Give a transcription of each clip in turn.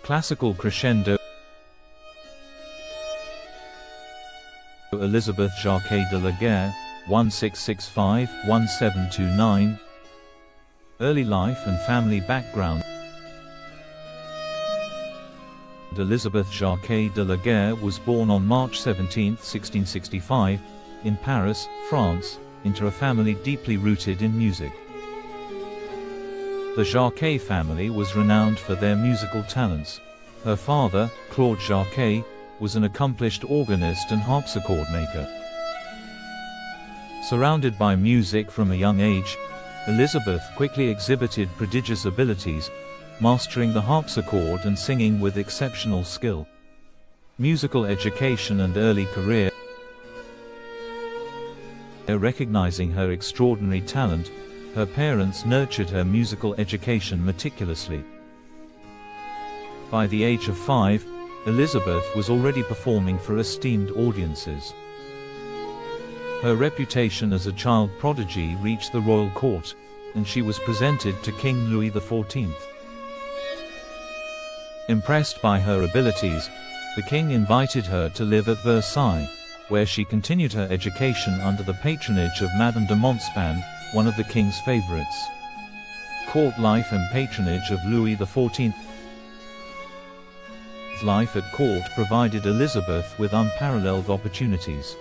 Classical crescendo. Elisabeth Jacquet de la Guerre, 1665-1729. Early life and family background. Elisabeth Jacquet de la Guerre was born on March 17, 1665, in Paris, France, into a family deeply rooted in music. The Jacquet family was renowned for their musical talents. Her father, Claude Jacquet, was an accomplished organist and harpsichord maker. Surrounded by music from a young age, Elisabeth quickly exhibited prodigious abilities, mastering the harpsichord and singing with exceptional skill. Musical education and early career. Recognizing her extraordinary talent, her parents nurtured her musical education meticulously. By the age of 5, Elisabeth was already performing for esteemed audiences. Her reputation as a child prodigy reached the royal court, and she was presented to King Louis XIV. Impressed by her abilities, the king invited her to live at Versailles, where she continued her education under the patronage of Madame de Montespan, one of the king's favorites. Court life and patronage of Louis XIV. Life at court provided Elisabeth with unparalleled opportunities.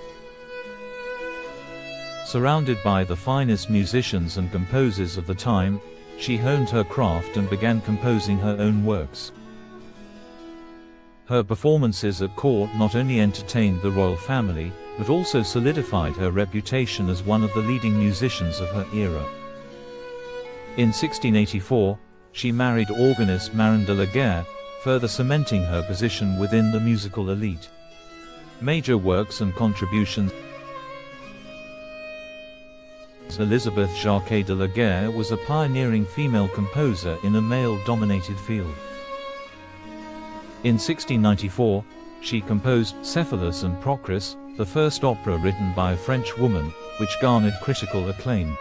Surrounded by the finest musicians and composers of the time, she honed her craft and began composing her own works. Her performances at court not only entertained the royal family, but also solidified her reputation as one of the leading musicians of her era. In 1684, she married organist Marin de la Guerre, further cementing her position within the musical elite. Major works and contributions. Elisabeth Jacquet de la Guerre was a pioneering female composer in a male-dominated field. In 1694, she composed Cephalus and Procris, the first opera written by a French woman, which garnered critical acclaim.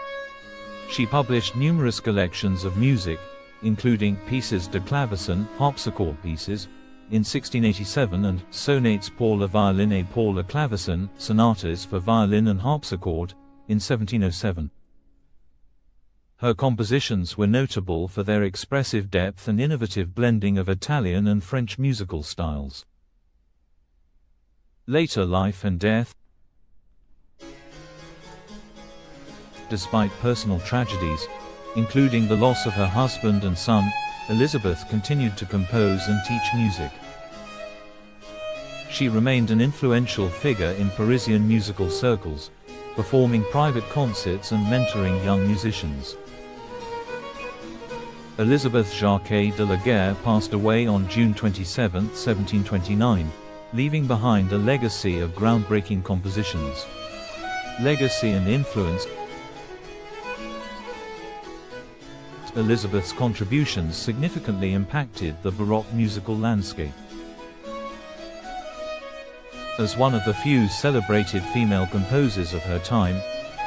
She published numerous collections of music, including Pieces de Clavecin, harpsichord pieces, in 1687 and Sonates pour le violin et pour le clavecin, sonatas for violin and harpsichord, in 1707. Her compositions were notable for their expressive depth and innovative blending of Italian and French musical styles. Later life and death. Despite personal tragedies, including the loss of her husband and son, Elisabeth continued to compose and teach music. She remained an influential figure in Parisian musical circles, performing private concerts and mentoring young musicians. Elisabeth Jacquet de la Guerre passed away on June 27, 1729, leaving behind a legacy of groundbreaking compositions. Legacy and influence. Elisabeth's contributions significantly impacted the Baroque musical landscape. As one of the few celebrated female composers of her time,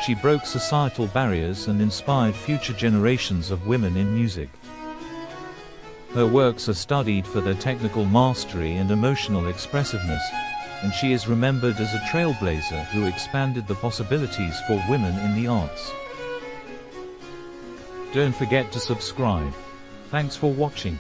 she broke societal barriers and inspired future generations of women in music. Her works are studied for their technical mastery and emotional expressiveness, and she is remembered as a trailblazer who expanded the possibilities for women in the arts. Don't forget to subscribe. Thanks for watching.